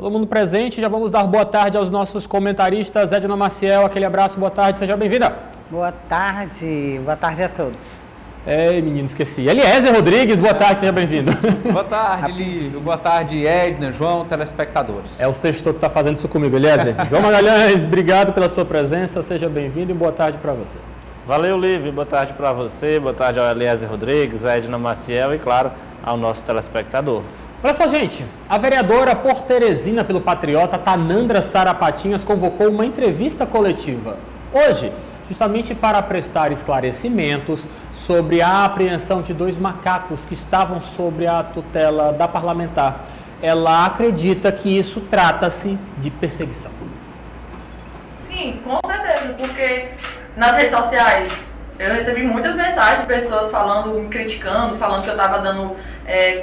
Todo mundo presente, já vamos dar boa tarde aos nossos comentaristas. Edna Maciel, aquele abraço, boa tarde, seja bem-vinda. Boa tarde a todos. Ei, menino, esqueci. Eliezer Rodrigues, boa tarde, seja bem-vindo. Boa tarde, Lívio. Boa tarde, Edna, João, telespectadores. É o sexto que está fazendo isso comigo, Eliezer. João Magalhães, obrigado pela sua presença, seja bem-vindo e boa tarde para você. Valeu, Lívio. Boa tarde para você, boa tarde ao Eliezer Rodrigues, a Edna Maciel e, claro, ao nosso telespectador. Olha só, gente, a vereadora por Teresina pelo Patriota, Tanandra Sara Patinhas, convocou uma entrevista coletiva hoje, justamente para prestar esclarecimentos sobre a apreensão de 2 macacos que estavam sob a tutela da parlamentar. Ela acredita que isso trata-se de perseguição. Sim, com certeza, porque nas redes sociais eu recebi muitas mensagens de pessoas falando, me criticando, falando que eu estava dando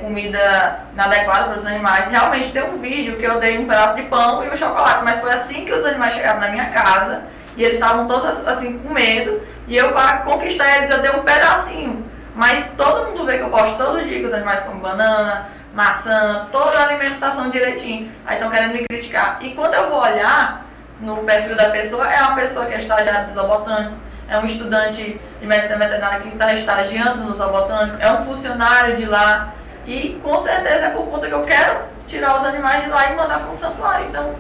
comida inadequada para os animais. Realmente tem um vídeo que eu dei um pedaço de pão e um chocolate, mas foi assim que os animais chegaram na minha casa e eles estavam todos assim com medo e eu, para conquistar eles, eu dei um pedacinho. Mas todo mundo vê que eu posto todo dia que os animais comem banana, maçã, toda a alimentação direitinho. Aí estão querendo me criticar. E quando eu vou olhar no perfil da pessoa, é uma pessoa que é estagiária do zoobotânico, é um estudante de medicina veterinária que está estagiando no zoobotânico, é um funcionário de lá e com certeza é por conta que eu quero tirar os animais de lá e mandar para um santuário. Então,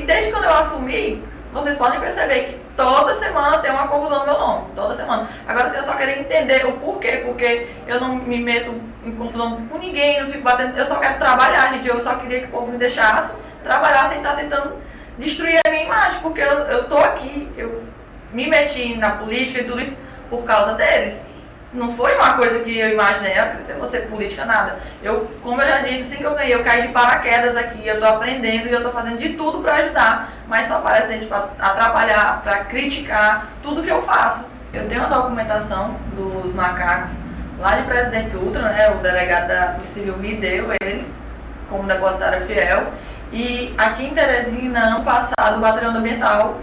desde quando eu assumi, vocês podem perceber que toda semana tem uma confusão no meu nome, toda semana. Agora sim, eu só queria entender o porquê, porque eu não me meto em confusão com ninguém, não fico batendo, eu só quero trabalhar, gente, eu só queria que o povo me deixasse trabalhar sem estar tentando destruir a minha imagem, porque eu tô aqui, eu me meti na política e tudo isso por causa deles. Não foi uma coisa que eu imaginei, eu queria ser política, nada. Como eu já disse, assim que eu ganhei, eu caí de paraquedas aqui, eu tô aprendendo e eu tô fazendo de tudo para ajudar, mas só parece gente para atrapalhar, para criticar tudo que eu faço. Eu tenho uma documentação dos macacos lá de Presidente Dutra, né, o delegado da Polícia Civil me deu eles como depositária fiel. E aqui em Teresina, ano passado, o Batalhão Ambiental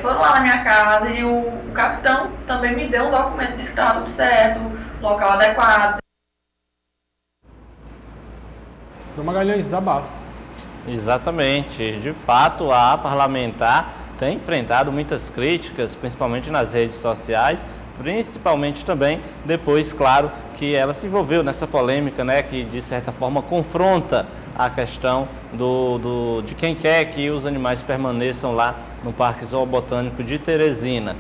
foram lá na minha casa e o capitão também me deu um documento, disse que estava tudo certo, local adequado. Do Magalhães, desabafo. Exatamente. De fato, a parlamentar tem enfrentado muitas críticas, principalmente nas redes sociais, principalmente também depois, claro, que ela se envolveu nessa polêmica, né, que de certa forma confronta a questão de quem quer que os animais permaneçam lá no Parque Zoobotânico de Teresina.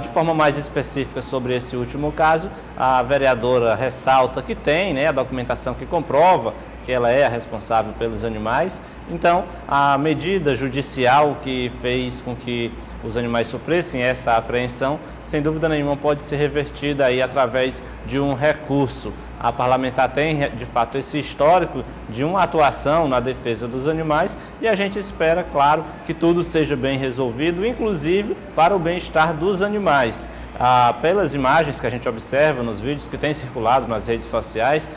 De forma mais específica sobre esse último caso, a vereadora ressalta que tem, né, a documentação que comprova que ela é a responsável pelos animais. Então, a medida judicial que fez com que os animais sofressem essa apreensão, sem dúvida nenhuma, pode ser revertida aí através de um recurso. A parlamentar tem, de fato, esse histórico de uma atuação na defesa dos animais e a gente espera, claro, que tudo seja bem resolvido, inclusive para o bem-estar dos animais. Pelas imagens que a gente observa nos vídeos que têm circulado nas redes sociais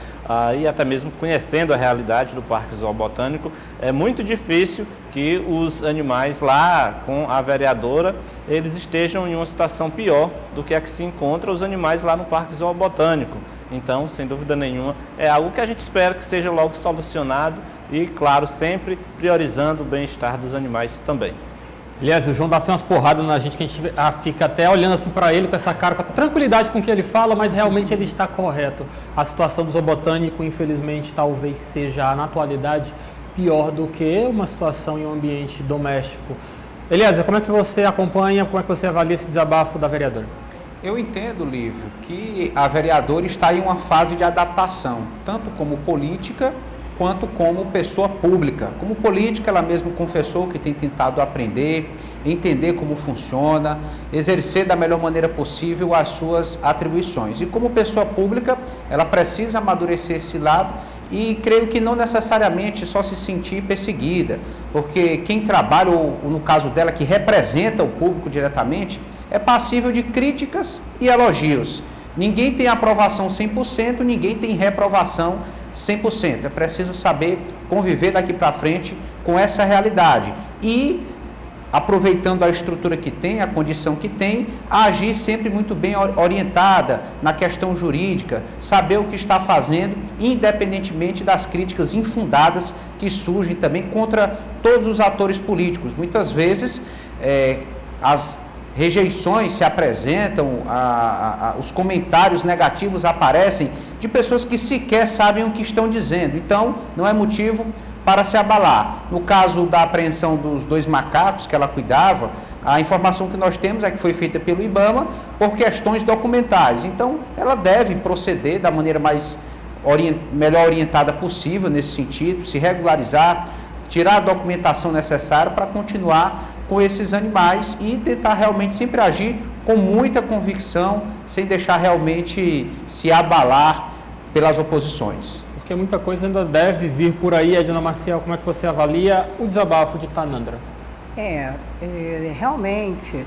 e até mesmo conhecendo a realidade do Parque Zoobotânico, é muito difícil que os animais lá com a vereadora, eles estejam em uma situação pior do que a que se encontra os animais lá no Parque Zoobotânico. Então, sem dúvida nenhuma, é algo que a gente espera que seja logo solucionado e, claro, sempre priorizando o bem-estar dos animais também. Aliás, o João dá assim umas porradas na gente que a gente fica até olhando assim para ele com essa cara, com a tranquilidade com que ele fala, mas realmente ele está correto. A situação do zoobotânico, infelizmente, talvez seja, na atualidade, pior do que uma situação em um ambiente doméstico. Eliezer, como é que você acompanha, como é que você avalia esse desabafo da vereadora? Eu entendo, Lívio, que a vereadora está em uma fase de adaptação, tanto como política quanto como pessoa pública. Como política, ela mesma confessou que tem tentado aprender, entender como funciona, exercer da melhor maneira possível as suas atribuições. E como pessoa pública, ela precisa amadurecer esse lado e creio que não necessariamente só se sentir perseguida, porque quem trabalha, ou no caso dela, que representa o público diretamente, é passível de críticas e elogios. Ninguém tem aprovação 100%, ninguém tem reprovação 100%. É preciso saber conviver daqui para frente com essa realidade. E aproveitando a estrutura que tem, a condição que tem, a agir sempre muito bem orientada na questão jurídica, saber o que está fazendo, independentemente das críticas infundadas que surgem também contra todos os atores políticos. Muitas vezes as rejeições se apresentam, os comentários negativos aparecem de pessoas que sequer sabem o que estão dizendo. Então, não é motivo para se abalar. No caso da apreensão dos 2 macacos que ela cuidava, a informação que nós temos é que foi feita pelo IBAMA por questões documentais. Então, ela deve proceder da maneira melhor orientada possível nesse sentido, se regularizar, tirar a documentação necessária para continuar com esses animais e tentar realmente sempre agir com muita convicção, sem deixar realmente se abalar pelas oposições. Porque muita coisa ainda deve vir por aí. Edna Maciel, como é que você avalia o desabafo de Tanandra? Realmente,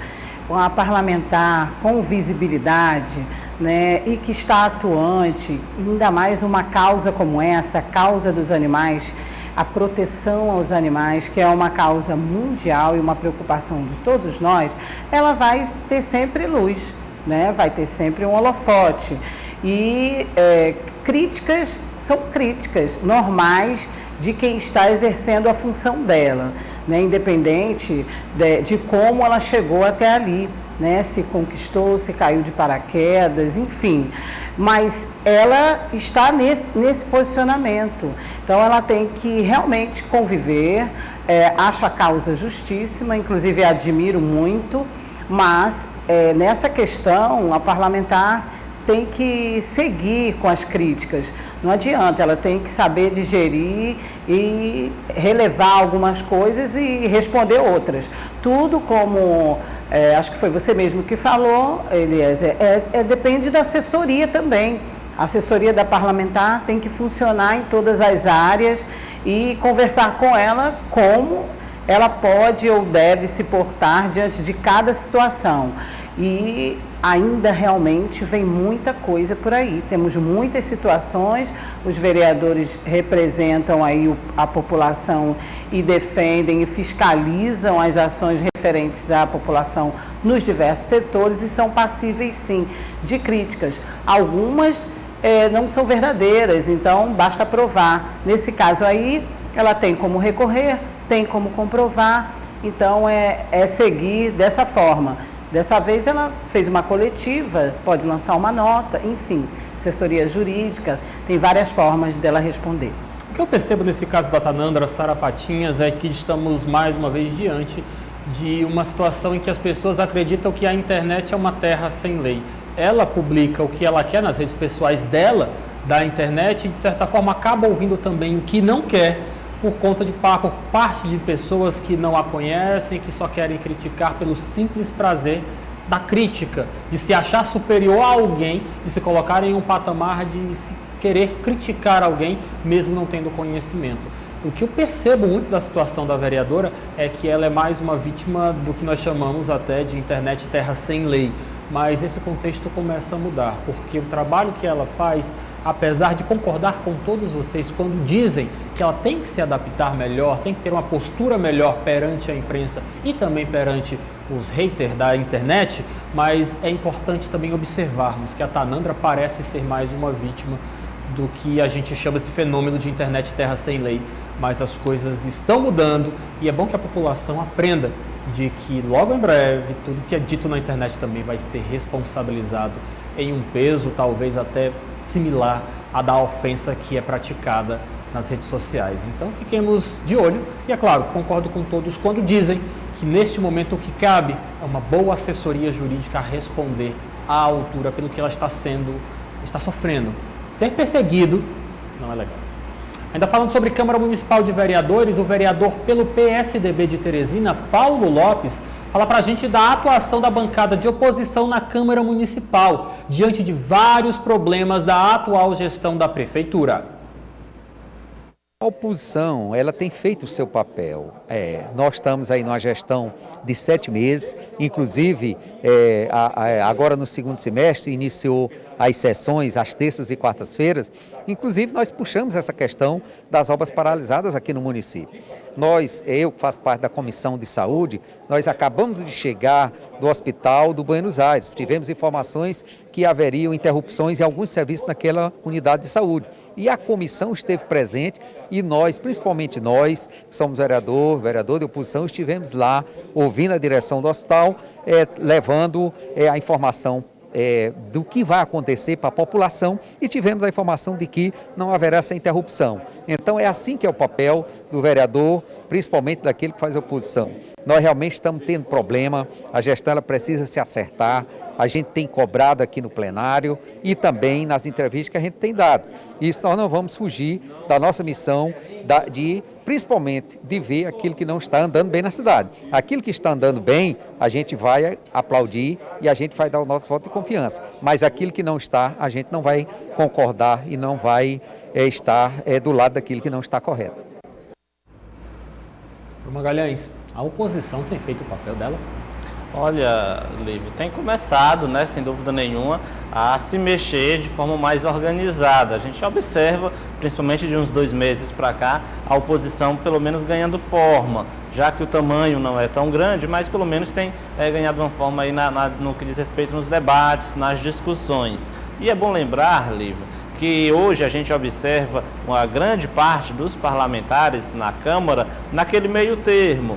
uma parlamentar com visibilidade, né, e que está atuante, ainda mais uma causa como essa, a causa dos animais, a proteção aos animais, que é uma causa mundial e uma preocupação de todos nós, ela vai ter sempre luz, né, vai ter sempre um holofote. E críticas são críticas normais de quem está exercendo a função dela, né? Independente de como ela chegou até ali, né? Se conquistou, se caiu de paraquedas, enfim. Mas ela está nesse posicionamento. Então, ela tem que realmente conviver. Acho a causa justíssima, inclusive admiro muito, mas nessa questão, a parlamentar tem que seguir com as críticas. Não adianta, ela tem que saber digerir e relevar algumas coisas e responder outras. Tudo como, acho que foi você mesmo que falou, Eliezer, depende da assessoria também. A assessoria da parlamentar tem que funcionar em todas as áreas e conversar com ela como ela pode ou deve se portar diante de cada situação. E ainda realmente vem muita coisa por aí. Temos muitas situações, os vereadores representam aí a população e defendem e fiscalizam as ações referentes à população nos diversos setores e são passíveis, sim, de críticas. Algumas não são verdadeiras, então basta provar. Nesse caso aí, ela tem como recorrer, tem como comprovar, então é seguir dessa forma. Dessa vez ela fez uma coletiva, pode lançar uma nota, enfim, assessoria jurídica, tem várias formas dela responder. O que eu percebo nesse caso da Tanandra Sarapatinhas é que estamos mais uma vez diante de uma situação em que as pessoas acreditam que a internet é uma terra sem lei. Ela publica o que ela quer nas redes pessoais dela, da internet, e de certa forma acaba ouvindo também o que não quer, por conta por parte de pessoas que não a conhecem, que só querem criticar pelo simples prazer da crítica, de se achar superior a alguém, de se colocar em um patamar de se querer criticar alguém, mesmo não tendo conhecimento. O que eu percebo muito da situação da vereadora é que ela é mais uma vítima do que nós chamamos até de internet terra sem lei, mas esse contexto começa a mudar, porque o trabalho que ela faz, apesar de concordar com todos vocês quando dizem que ela tem que se adaptar melhor, tem que ter uma postura melhor perante a imprensa e também perante os haters da internet, mas é importante também observarmos que a Tanandra parece ser mais uma vítima do que a gente chama esse fenômeno de internet terra sem lei, mas as coisas estão mudando e é bom que a população aprenda de que logo em breve tudo que é dito na internet também vai ser responsabilizado em um peso talvez até similar à da ofensa que é praticada nas redes sociais. Então fiquemos de olho e, é claro, concordo com todos quando dizem que neste momento o que cabe é uma boa assessoria jurídica a responder à altura pelo que ela está sofrendo. Ser perseguido não é legal. Ainda falando sobre Câmara Municipal de Vereadores, o vereador pelo PSDB de Teresina, Paulo Lopes, fala para a gente da atuação da bancada de oposição na Câmara Municipal, diante de vários problemas da atual gestão da Prefeitura. A oposição, ela tem feito o seu papel. Nós estamos aí numa gestão de 7 meses, inclusive agora no segundo semestre iniciou as sessões às terças e quartas-feiras, inclusive nós puxamos essa questão das obras paralisadas aqui no município. Eu que faço parte da Comissão de Saúde, nós acabamos de chegar do Hospital do Buenos Aires. Tivemos informações que haveriam interrupções em alguns serviços naquela unidade de saúde. E a comissão esteve presente e nós, principalmente nós, que somos vereador de oposição, estivemos lá ouvindo a direção do hospital, levando a informação do que vai acontecer para a população e tivemos a informação de que não haverá essa interrupção. Então é assim que é o papel do vereador, principalmente daquele que faz oposição. Nós realmente estamos tendo problema, a gestão ela precisa se acertar, a gente tem cobrado aqui no plenário e também nas entrevistas que a gente tem dado. Isso nós não vamos fugir da nossa missão principalmente de ver aquilo que não está andando bem na cidade. Aquilo que está andando bem, a gente vai aplaudir e a gente vai dar o nosso voto de confiança. Mas aquilo que não está, a gente não vai concordar e não vai estar do lado daquilo que não está correto. Magalhães, a oposição tem feito o papel dela? Olha, Lívio, tem começado, né, sem dúvida nenhuma, a se mexer de forma mais organizada. A gente observa, principalmente de uns 2 meses para cá, a oposição pelo menos ganhando forma, já que o tamanho não é tão grande, mas pelo menos tem ganhado uma forma aí no que diz respeito nos debates, nas discussões. E é bom lembrar, Lívio, que hoje a gente observa uma grande parte dos parlamentares na Câmara naquele meio termo,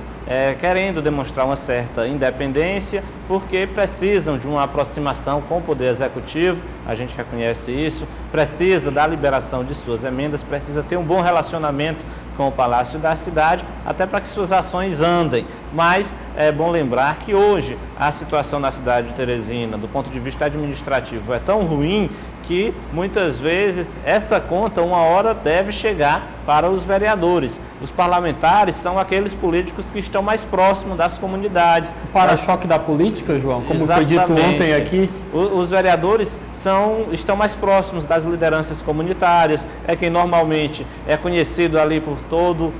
querendo demonstrar uma certa independência, porque precisam de uma aproximação com o Poder Executivo, a gente reconhece isso, precisa da liberação de suas emendas, precisa ter um bom relacionamento com o Palácio da Cidade, até para que suas ações andem. Mas é bom lembrar que hoje a situação na cidade de Teresina, do ponto de vista administrativo, é tão ruim que muitas vezes essa conta uma hora deve chegar para os vereadores. Os parlamentares são aqueles políticos que estão mais próximos das comunidades. O para-choque da política, João, como Exatamente. Foi dito ontem aqui. Os vereadores estão mais próximos das lideranças comunitárias, é quem normalmente é conhecido ali por todo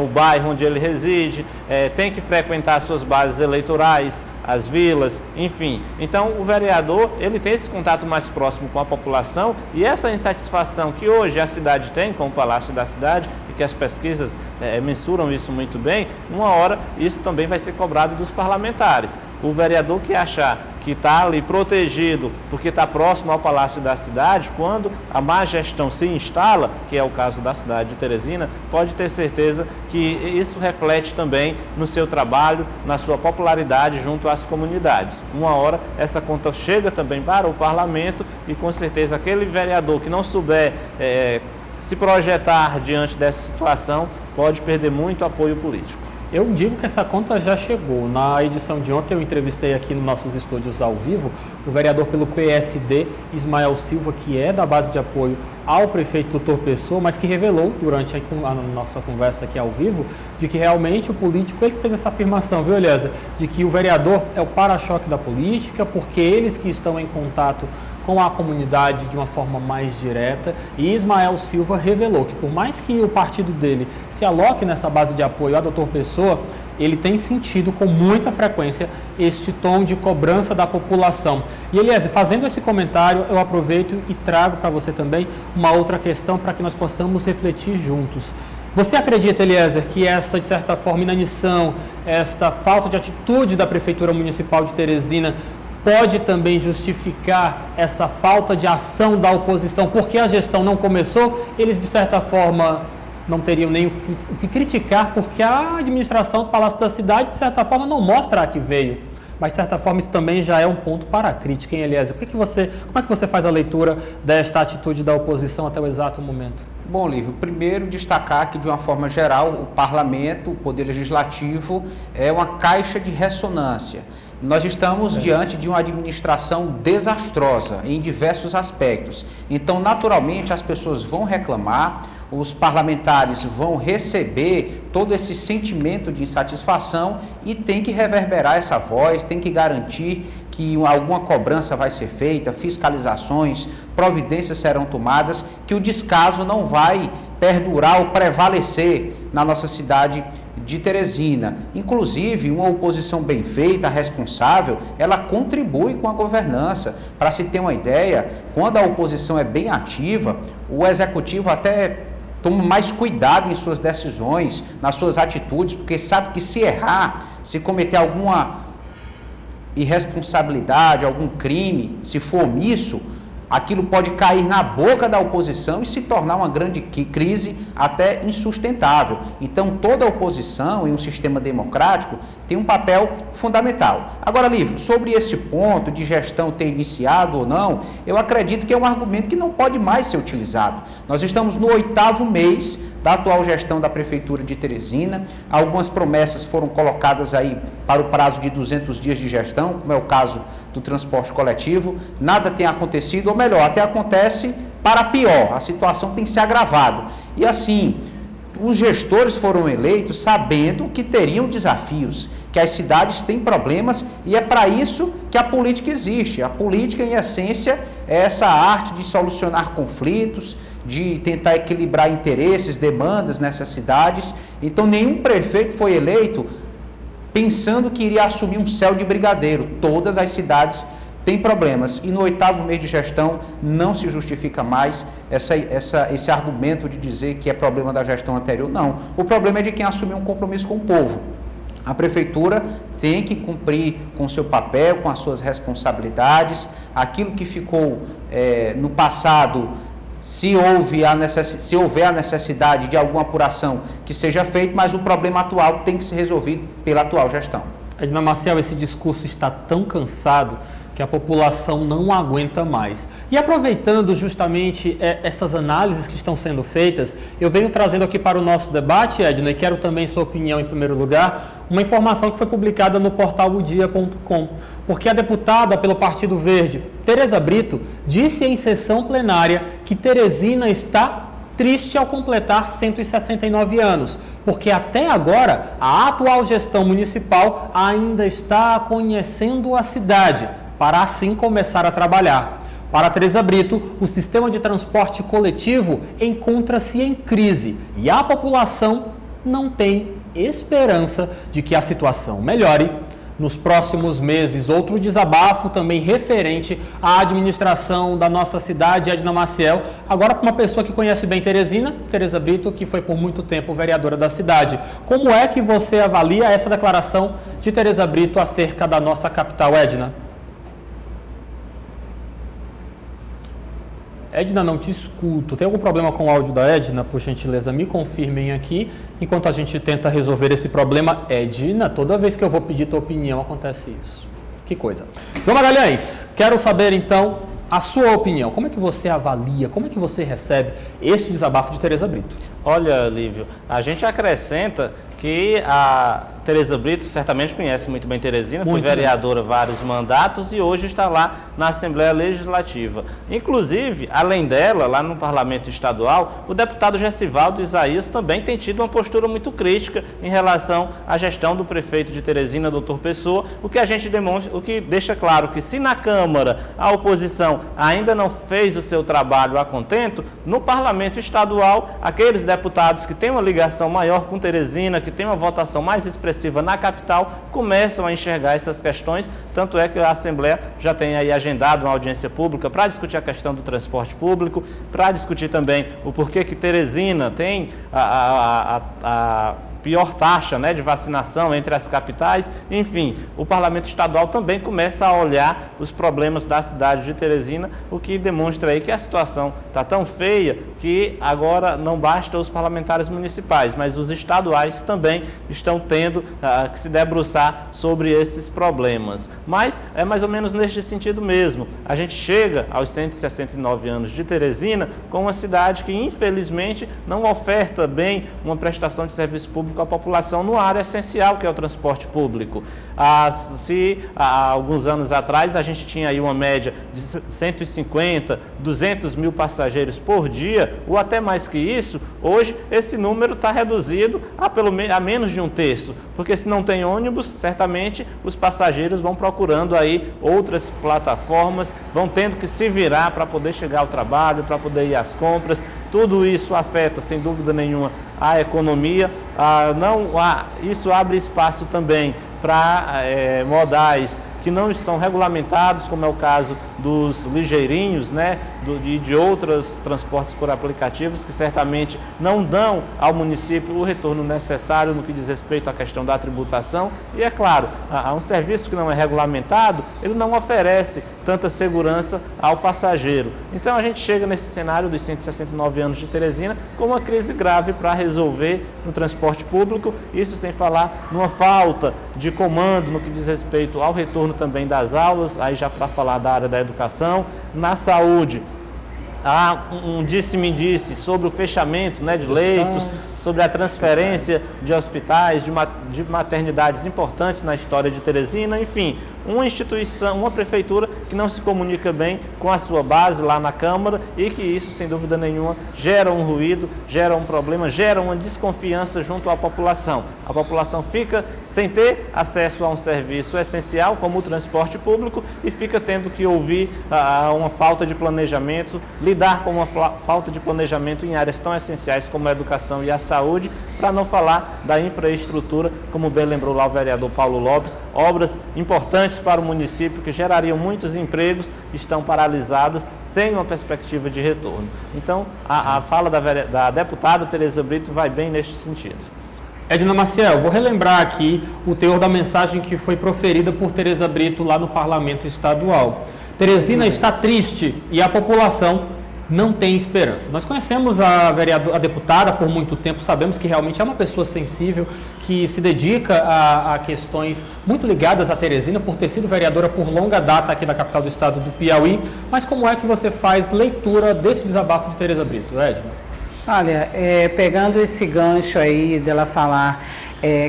o bairro onde ele reside, tem que frequentar suas bases eleitorais, as vilas, enfim. Então, o vereador, ele tem esse contato mais próximo com a população e essa insatisfação que hoje a cidade tem com o Palácio da Cidade, e que as pesquisas mensuram isso muito bem, uma hora isso também vai ser cobrado dos parlamentares. O vereador que achar que está ali protegido porque está próximo ao Palácio da Cidade, quando a má gestão se instala, que é o caso da cidade de Teresina, pode ter certeza que isso reflete também no seu trabalho, na sua popularidade junto às comunidades. Uma hora essa conta chega também para o parlamento e com certeza aquele vereador que não souber se projetar diante dessa situação pode perder muito apoio político. Eu digo que essa conta já chegou. Na edição de ontem eu entrevistei aqui nos nossos estúdios ao vivo o vereador pelo PSD, Ismael Silva, que é da base de apoio ao prefeito Dr. Pessoa, mas que revelou durante a nossa conversa aqui ao vivo de que realmente o político, ele fez essa afirmação, viu, Eliezer? De que o vereador é o para-choque da política, porque eles que estão em contato com a comunidade de uma forma mais direta, e Ismael Silva revelou que por mais que o partido dele se aloque nessa base de apoio a Dr. Pessoa, ele tem sentido com muita frequência este tom de cobrança da população. E Eliezer, fazendo esse comentário, eu aproveito e trago para você também uma outra questão para que nós possamos refletir juntos. Você acredita, Eliezer, que essa, de certa forma, inanição, esta falta de atitude da Prefeitura Municipal de Teresina pode também justificar essa falta de ação da oposição, porque a gestão não começou, eles de certa forma não teriam nem o que criticar, porque a administração do Palácio da Cidade de certa forma não mostra a que veio, mas de certa forma isso também já é um ponto para a crítica, hein, Eliezer? Como é que você faz a leitura desta atitude da oposição até o exato momento? Bom, Lívio, primeiro destacar que de uma forma geral o Parlamento, o Poder Legislativo é uma caixa de ressonância. Nós estamos diante de uma administração desastrosa em diversos aspectos. Então, naturalmente, as pessoas vão reclamar, os parlamentares vão receber todo esse sentimento de insatisfação e tem que reverberar essa voz, tem que garantir que alguma cobrança vai ser feita, fiscalizações, providências serão tomadas, que o descaso não vai perdurar ou prevalecer na nossa cidade de Teresina. Inclusive, uma oposição bem feita, responsável, ela contribui com a governança. Para se ter uma ideia, quando a oposição é bem ativa, o executivo até toma mais cuidado em suas decisões, nas suas atitudes, porque sabe que se errar, se cometer alguma irresponsabilidade, algum crime, se for omisso, aquilo pode cair na boca da oposição e se tornar uma grande crise até insustentável. Então, toda oposição em um sistema democrático tem um papel fundamental. Agora, Lívio, sobre esse ponto de gestão ter iniciado ou não, eu acredito que é um argumento que não pode mais ser utilizado. Nós estamos no 8º mês da atual gestão da Prefeitura de Teresina. Algumas promessas foram colocadas aí para o prazo de 200 dias de gestão, como é o caso do transporte coletivo. Nada tem acontecido, ou melhor, até acontece para pior. A situação tem se agravado. E assim, os gestores foram eleitos sabendo que teriam desafios, que as cidades têm problemas, e é para isso que a política existe. A política, em essência, é essa arte de solucionar conflitos, de tentar equilibrar interesses, demandas nessas cidades. Então, nenhum prefeito foi eleito pensando que iria assumir um céu de brigadeiro. Todas as cidades têm problemas, e no 8º mês de gestão não se justifica mais esse argumento de dizer que é problema da gestão anterior. Não, o problema é de quem assumiu um compromisso com o povo. A Prefeitura tem que cumprir com o seu papel, com as suas responsabilidades. Aquilo que ficou no passado, se houver a necessidade de alguma apuração, que seja feito, mas o problema atual tem que ser resolvido pela atual gestão. Edna Maciel, esse discurso está tão cansado que a população não aguenta mais. E aproveitando justamente essas análises que estão sendo feitas, eu venho trazendo aqui para o nosso debate, Edna, e quero também sua opinião em primeiro lugar, uma informação que foi publicada no portal odia.com, porque a deputada pelo Partido Verde, Tereza Brito, disse em sessão plenária que Teresina está triste ao completar 169 anos, porque até agora a atual gestão municipal ainda está conhecendo a cidade, para assim começar a trabalhar. Para Tereza Brito, o sistema de transporte coletivo encontra-se em crise e a população não tem esperança de que a situação melhore nos próximos meses. Outro desabafo também referente à administração da nossa cidade, Edna Maciel, agora com uma pessoa que conhece bem Teresina, Tereza Brito, que foi por muito tempo vereadora da cidade. Como é que você avalia essa declaração de Tereza Brito acerca da nossa capital, Edna? Edna, não te escuto. Tem algum problema com o áudio da Edna? Por gentileza, me confirmem aqui, enquanto a gente tenta resolver esse problema. Edna, toda vez que eu vou pedir tua opinião, acontece isso. Que coisa. João Magalhães, quero saber então a sua opinião. Como é que você avalia, como é que você recebe este desabafo de Tereza Brito? Olha, Lívio, a gente acrescenta que a Tereza Brito certamente conhece muito bem Teresina, foi vereadora vários mandatos e hoje está lá na Assembleia Legislativa. Inclusive, além dela, lá no Parlamento Estadual, o deputado Gessivaldo Isaías também tem tido uma postura muito crítica em relação à gestão do prefeito de Teresina, Dr. Pessoa, o que a gente demonstra, o que deixa claro que se na Câmara a oposição ainda não fez o seu trabalho a contento, no Parlamento Estadual, aqueles deputados que têm uma ligação maior com Teresina, que têm uma votação mais expressiva na capital, começam a enxergar essas questões, tanto é que a Assembleia já tem aí agendado uma audiência pública para discutir a questão do transporte público, para discutir também o porquê que Teresina tem a pior taxa, né, de vacinação entre as capitais. Enfim, o Parlamento Estadual também começa a olhar os problemas da cidade de Teresina, o que demonstra aí que a situação está tão feia que agora não basta os parlamentares municipais, mas os estaduais também estão tendo que se debruçar sobre esses problemas. Mas é mais ou menos neste sentido mesmo. A gente chega aos 169 anos de Teresina com uma cidade que infelizmente não oferta bem uma prestação de serviço público à população no área essencial que é o transporte público. Se há alguns anos atrás a gente tinha aí uma média de 150, 200 mil passageiros por dia, ou até mais que isso, hoje esse número está reduzido a menos de um terço, porque se não tem ônibus, certamente os passageiros vão procurando aí outras plataformas, vão tendo que se virar para poder chegar ao trabalho, para poder ir às compras. Tudo isso afeta, sem dúvida nenhuma, a economia. isso abre espaço também para modais que não são regulamentados, como é o caso dos ligeirinhos, né, de outros transportes por aplicativos, que certamente não dão ao município o retorno necessário no que diz respeito à questão da tributação. E é claro, um serviço que não é regulamentado, ele não oferece tanta segurança ao passageiro. Então a gente chega nesse cenário dos 169 anos de Teresina com uma crise grave para resolver no transporte público, isso sem falar numa falta de comando no que diz respeito ao retorno também das aulas, aí já para falar da área da educação, na saúde. Há um disse-me-disse sobre o fechamento, né, de leitos, sobre a transferência de hospitais, de maternidades importantes na história de Teresina, enfim, uma instituição, uma prefeitura que não se comunica bem com a sua base lá na Câmara e que isso, sem dúvida nenhuma, gera um ruído, gera um problema, gera uma desconfiança junto à população. A população fica sem ter acesso a um serviço essencial como o transporte público e fica tendo que ouvir uma falta de planejamento, lidar com uma falta de planejamento em áreas tão essenciais como a educação e a saúde, para não falar da infraestrutura, como bem lembrou lá o vereador Paulo Lopes, obras importantes para o município que gerariam muitos empregos, estão paralisadas sem uma perspectiva de retorno. Então, a fala da deputada Tereza Brito vai bem neste sentido. Edna Maciel, vou relembrar aqui o teor da mensagem que foi proferida por Tereza Brito lá no Parlamento Estadual. Teresina está triste e a população não tem esperança. Nós conhecemos a deputada por muito tempo, sabemos que realmente é uma pessoa sensível, que se dedica a questões muito ligadas a Teresina, por ter sido vereadora por longa data aqui da capital do estado do Piauí. Mas como é que você faz leitura desse desabafo de Tereza Brito, Edna? Olha, pegando esse gancho aí dela falar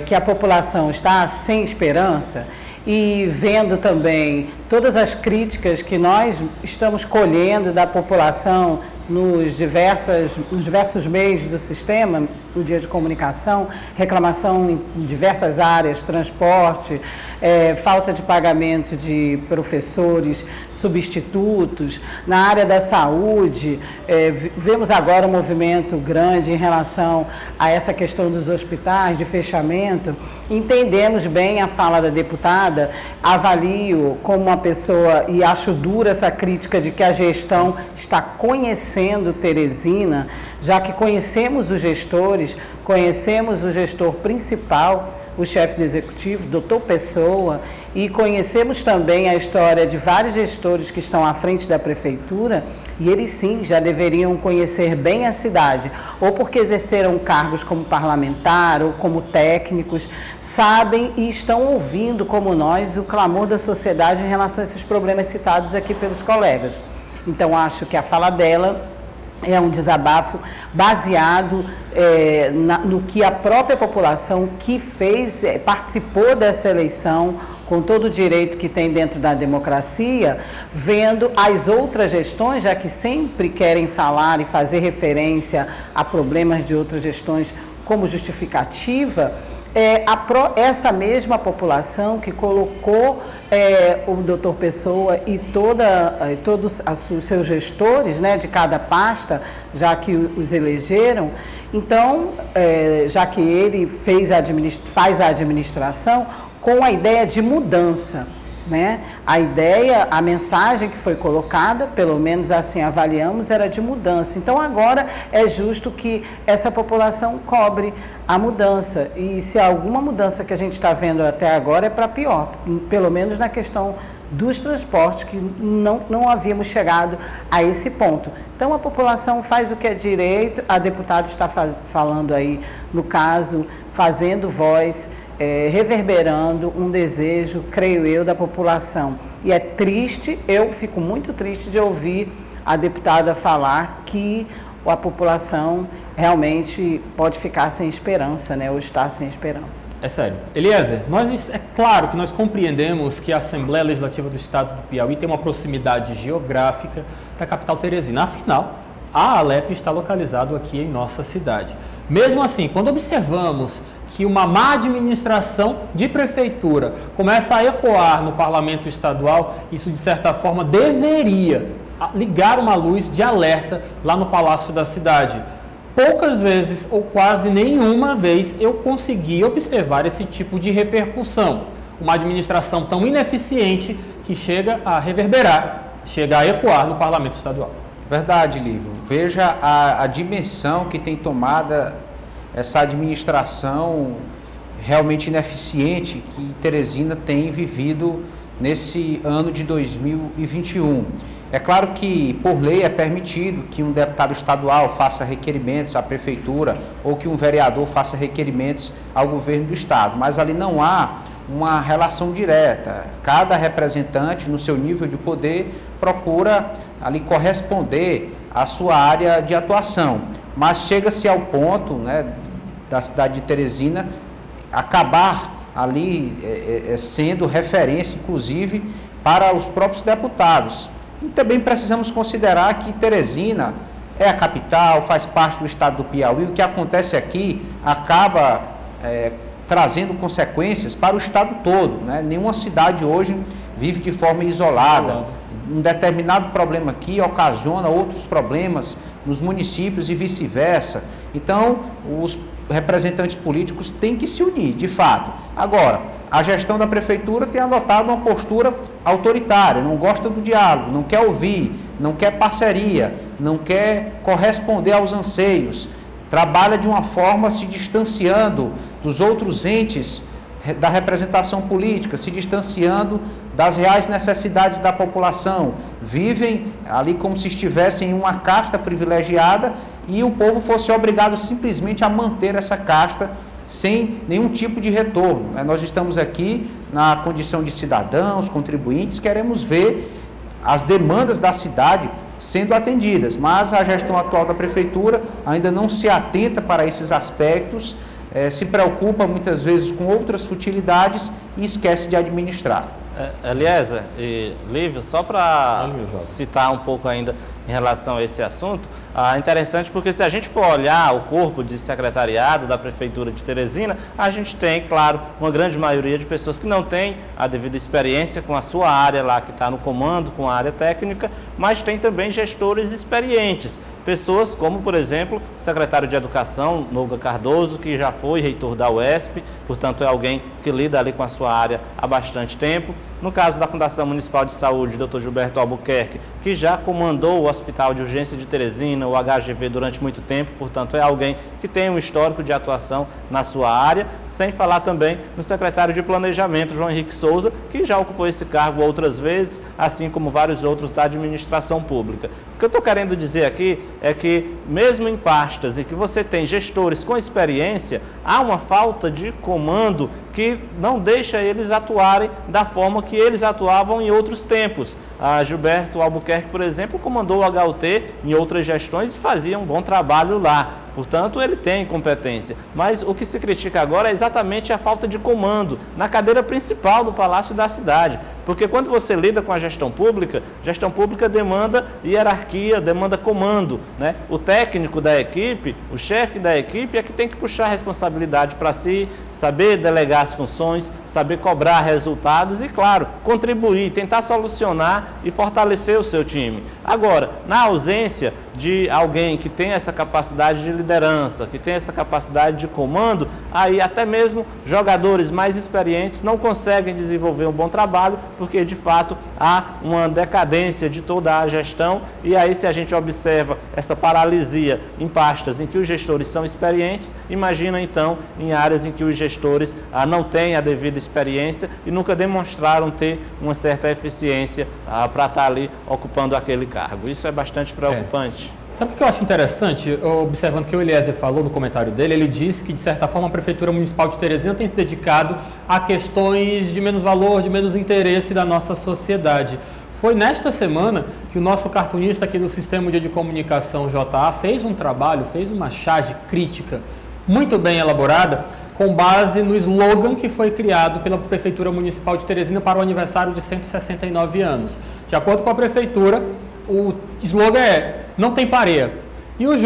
que a população está sem esperança, e vendo também todas as críticas que nós estamos colhendo da população nos diversos meios do sistema, no dia de comunicação, reclamação em diversas áreas, transporte, falta de pagamento de professores, substitutos, na área da saúde, vemos agora um movimento grande em relação a essa questão dos hospitais, de fechamento. Entendemos bem a fala da deputada, avalio como uma pessoa, e acho dura essa crítica de que a gestão está conhecendo Teresina, já que conhecemos os gestores, conhecemos o gestor principal, o chefe do executivo, doutor Pessoa, e conhecemos também a história de vários gestores que estão à frente da prefeitura, e eles sim já deveriam conhecer bem a cidade, ou porque exerceram cargos como parlamentar ou como técnicos, sabem e estão ouvindo, como nós, o clamor da sociedade em relação a esses problemas citados aqui pelos colegas. Então, acho que a fala dela é um desabafo baseado no que a própria população que participou dessa eleição, com todo o direito que tem dentro da democracia, vendo as outras gestões, já que sempre querem falar e fazer referência a problemas de outras gestões como justificativa, essa mesma população que colocou o doutor Pessoa e todos os seus gestores, né, de cada pasta, já que os elegeram, então, já que ele faz a administração com a ideia de mudança, né? A mensagem que foi colocada, pelo menos assim avaliamos, era de mudança. Então agora é justo que essa população cobre a mudança. E se alguma mudança que a gente está vendo até agora é para pior, pelo menos na questão dos transportes, que não havíamos chegado a esse ponto. Então a população faz o que é direito, a deputada está falando aí, no caso, fazendo voz, reverberando um desejo, creio eu, da população. E é triste, eu fico muito triste de ouvir a deputada falar que a população realmente pode ficar sem esperança, né, ou estar sem esperança. É sério. Eliezer, é claro que nós compreendemos que a Assembleia Legislativa do Estado do Piauí tem uma proximidade geográfica da capital Teresina. Afinal, a Alep está localizado aqui em nossa cidade. Mesmo assim, quando observamos que uma má administração de prefeitura começa a ecoar no parlamento estadual, isso de certa forma deveria ligar uma luz de alerta lá no Palácio da Cidade. poucas vezes ou quase nenhuma vez eu consegui observar esse tipo de repercussão. Uma administração tão ineficiente que chega a reverberar, chega a ecoar no parlamento estadual. Verdade, Lívio. Veja a dimensão que tem tomada essa administração realmente ineficiente que Teresina tem vivido nesse ano de 2021. É claro que, por lei, é permitido que um deputado estadual faça requerimentos à prefeitura ou que um vereador faça requerimentos ao governo do estado, mas ali não há uma relação direta. Cada representante, no seu nível de poder, procura ali corresponder à sua área de atuação, mas chega-se ao ponto, né, da cidade de Teresina acabar ali sendo referência, inclusive, para os próprios deputados. E também precisamos considerar que Teresina é a capital, faz parte do estado do Piauí. O que acontece aqui acaba trazendo consequências para o estado todo, né? Nenhuma cidade hoje vive de forma isolada. Um determinado problema aqui ocasiona outros problemas nos municípios e vice-versa. Então, os representantes políticos têm que se unir, de fato. Agora, a gestão da prefeitura tem adotado uma postura autoritária, não gosta do diálogo, não quer ouvir, não quer parceria, não quer corresponder aos anseios, trabalha de uma forma se distanciando dos outros entes da representação política, se distanciando das reais necessidades da população, vivem ali como se estivessem em uma casta privilegiada e o povo fosse obrigado simplesmente a manter essa casta sem nenhum tipo de retorno. Nós estamos aqui na condição de cidadãos, contribuintes, queremos ver as demandas da cidade sendo atendidas, mas a gestão atual da prefeitura ainda não se atenta para esses aspectos, se preocupa muitas vezes com outras futilidades e esquece de administrar. Eliezer e Lívio, só para citar um pouco ainda em relação a esse assunto, é interessante porque se a gente for olhar o corpo de secretariado da Prefeitura de Teresina, a gente tem, claro, uma grande maioria de pessoas que não têm a devida experiência com a sua área lá, que está no comando, com a área técnica, mas tem também gestores experientes, pessoas como, por exemplo, o secretário de Educação, Noga Cardoso, que já foi reitor da UESP, portanto é alguém que lida ali com a sua área há bastante tempo. No caso da Fundação Municipal de Saúde, Dr. Gilberto Albuquerque, que já comandou o Hospital de Urgência de Teresina, o HGV, durante muito tempo, portanto é alguém que tem um histórico de atuação na sua área, sem falar também no secretário de Planejamento, João Henrique Souza, que já ocupou esse cargo outras vezes, assim como vários outros da administração pública. O que eu estou querendo dizer aqui é que, mesmo em pastas em que você tem gestores com experiência, há uma falta de comando que não deixa eles atuarem da forma que eles atuavam em outros tempos. A Gilberto Albuquerque, por exemplo, comandou o HUT em outras gestões e fazia um bom trabalho lá. Portanto, ele tem competência. Mas o que se critica agora é exatamente a falta de comando na cadeira principal do Palácio da Cidade. Porque quando você lida com a gestão pública demanda hierarquia, demanda comando, né? O técnico da equipe, o chefe da equipe é que tem que puxar a responsabilidade para si, saber delegar as funções, saber cobrar resultados e, claro, contribuir, tentar solucionar e fortalecer o seu time. Agora, na ausência de alguém que tem essa capacidade de liderança, que tem essa capacidade de comando, aí até mesmo jogadores mais experientes não conseguem desenvolver um bom trabalho, porque de fato há uma decadência de toda a gestão, e aí se a gente observa essa paralisia em pastas em que os gestores são experientes, imagina então em áreas em que os gestores não têm a devida experiência e nunca demonstraram ter uma certa eficiência para estar ali ocupando aquele cargo. Isso é bastante preocupante. Sabe o que eu acho interessante? Observando o que o Eliezer falou no comentário dele, ele disse que, de certa forma, a Prefeitura Municipal de Teresina tem se dedicado a questões de menos valor, de menos interesse da nossa sociedade. Foi nesta semana que o nosso cartunista aqui do Sistema de Comunicação JA fez um trabalho, fez uma charge crítica muito bem elaborada, com base no slogan que foi criado pela Prefeitura Municipal de Teresina para o aniversário de 169 anos. De acordo com a Prefeitura, o slogan é "não tem pareia". E o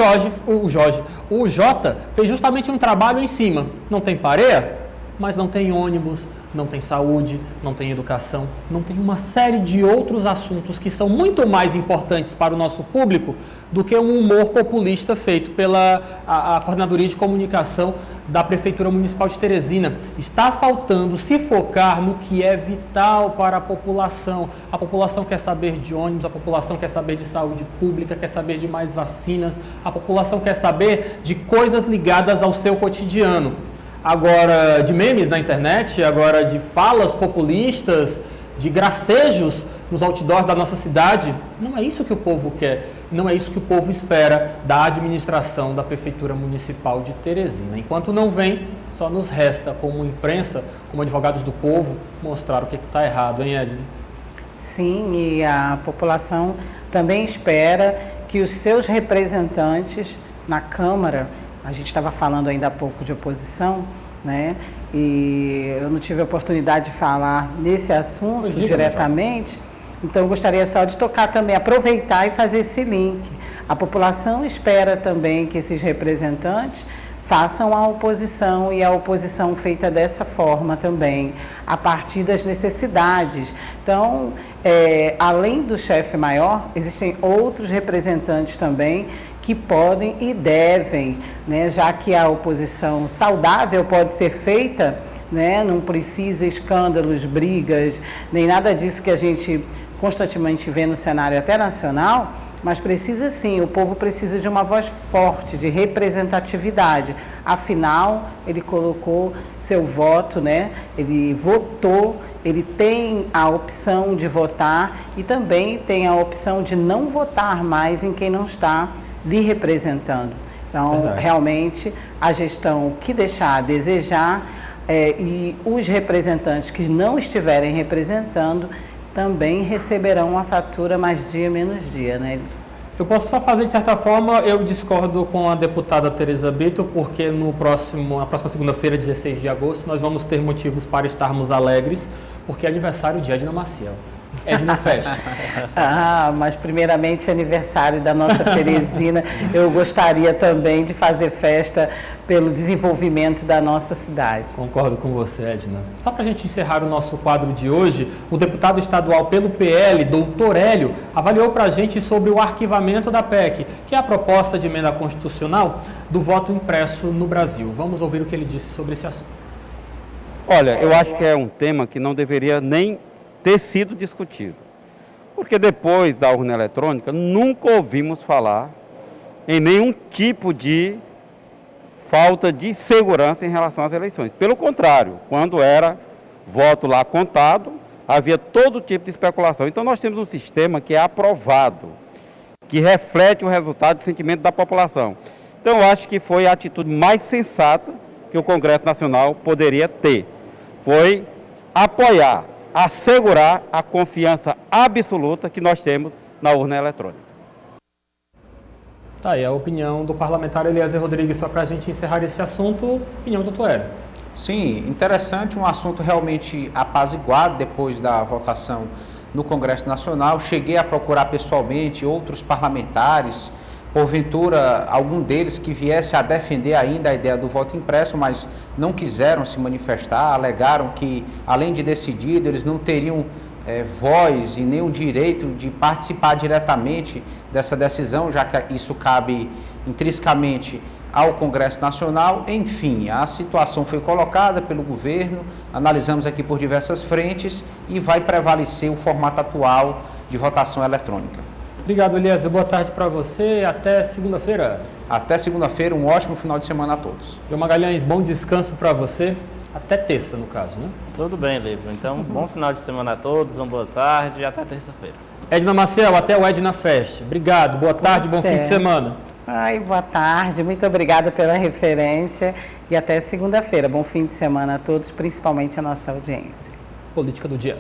Jota fez justamente um trabalho em cima. Não tem pareia, mas não tem ônibus, não tem saúde, não tem educação, não tem uma série de outros assuntos que são muito mais importantes para o nosso público do que um humor populista feito pela a Coordenadoria de Comunicação da Prefeitura Municipal de Teresina. Está faltando se focar no que é vital para a população. A população quer saber de ônibus, a população quer saber de saúde pública, quer saber de mais vacinas, a população quer saber de coisas ligadas ao seu cotidiano. Agora, de memes na internet, agora de falas populistas, de gracejos nos outdoors da nossa cidade, não é isso que o povo quer. Não é isso que o povo espera da administração da Prefeitura Municipal de Teresina. Enquanto não vem, só nos resta, como imprensa, como advogados do povo, mostrar o que está errado, hein, Edna? Sim, e a população também espera que os seus representantes na Câmara, a gente estava falando ainda há pouco de oposição, né? E eu não tive a oportunidade de falar nesse assunto diretamente. Então, eu gostaria só de tocar também, aproveitar e fazer esse link. A população espera também que esses representantes façam a oposição, e a oposição feita dessa forma também, a partir das necessidades. Então, além do chefe maior, existem outros representantes também que podem e devem, né, já que a oposição saudável pode ser feita, né, não precisa escândalos, brigas, nem nada disso que a gente constantemente vê no cenário até nacional, mas precisa sim, o povo precisa de uma voz forte, de representatividade. Afinal, ele colocou seu voto, né? Ele votou, ele tem a opção de votar e também tem a opção de não votar mais em quem não está lhe representando. Então, realmente, a gestão que deixar a desejar e os representantes que não estiverem representando também receberão a fatura mais dia menos dia, né? Eu posso só fazer, de certa forma, eu discordo com a deputada Tereza Brito, porque na próxima segunda-feira, 16 de agosto, nós vamos ter motivos para estarmos alegres, porque é aniversário de Edna Maciel. Edna Fest. Mas primeiramente aniversário da nossa Teresina. Eu gostaria também de fazer festa pelo desenvolvimento da nossa cidade. Concordo com você, Edna. Só para a gente encerrar o nosso quadro de hoje, o deputado estadual pelo PL, doutor Hélio, avaliou para a gente sobre o arquivamento da PEC, que é a proposta de emenda constitucional do voto impresso no Brasil. Vamos ouvir o que ele disse sobre esse assunto. Olha, eu acho que é um tema que não deveria nem ter sido discutido, porque depois da urna eletrônica nunca ouvimos falar em nenhum tipo de falta de segurança em relação às eleições. Pelo contrário, quando era voto lá contado, havia todo tipo de especulação. Então nós temos um sistema que é aprovado, que reflete o resultado e sentimento da população. Então eu acho que foi a atitude mais sensata que o Congresso Nacional poderia ter. Foi apoiar, assegurar a confiança absoluta que nós temos na urna eletrônica. Tá aí a opinião do parlamentar Eliezer Rodrigues, só para a gente encerrar esse assunto, opinião do doutor Hélio. Sim, interessante, um assunto realmente apaziguado depois da votação no Congresso Nacional. Cheguei a procurar pessoalmente outros parlamentares, porventura algum deles que viesse a defender ainda a ideia do voto impresso, mas não quiseram se manifestar, alegaram que, além de decidido, eles não teriam voz e nem o direito de participar diretamente dessa decisão, já que isso cabe intrinsecamente ao Congresso Nacional. Enfim, a situação foi colocada pelo governo, analisamos aqui por diversas frentes e vai prevalecer o formato atual de votação eletrônica. Obrigado, Eliezer. Boa tarde para você e até segunda-feira. Até segunda-feira, um ótimo final de semana a todos. João Magalhães, bom descanso para você. Até terça, no caso, né? Tudo bem, Lívio. Então, bom final de semana a todos, uma boa tarde e até terça-feira. Edna Maciel, até o Edna Fest. Obrigado, boa tarde, bom fim de semana. Boa tarde, muito obrigada pela referência e até segunda-feira. Bom fim de semana a todos, principalmente a nossa audiência. Política do dia.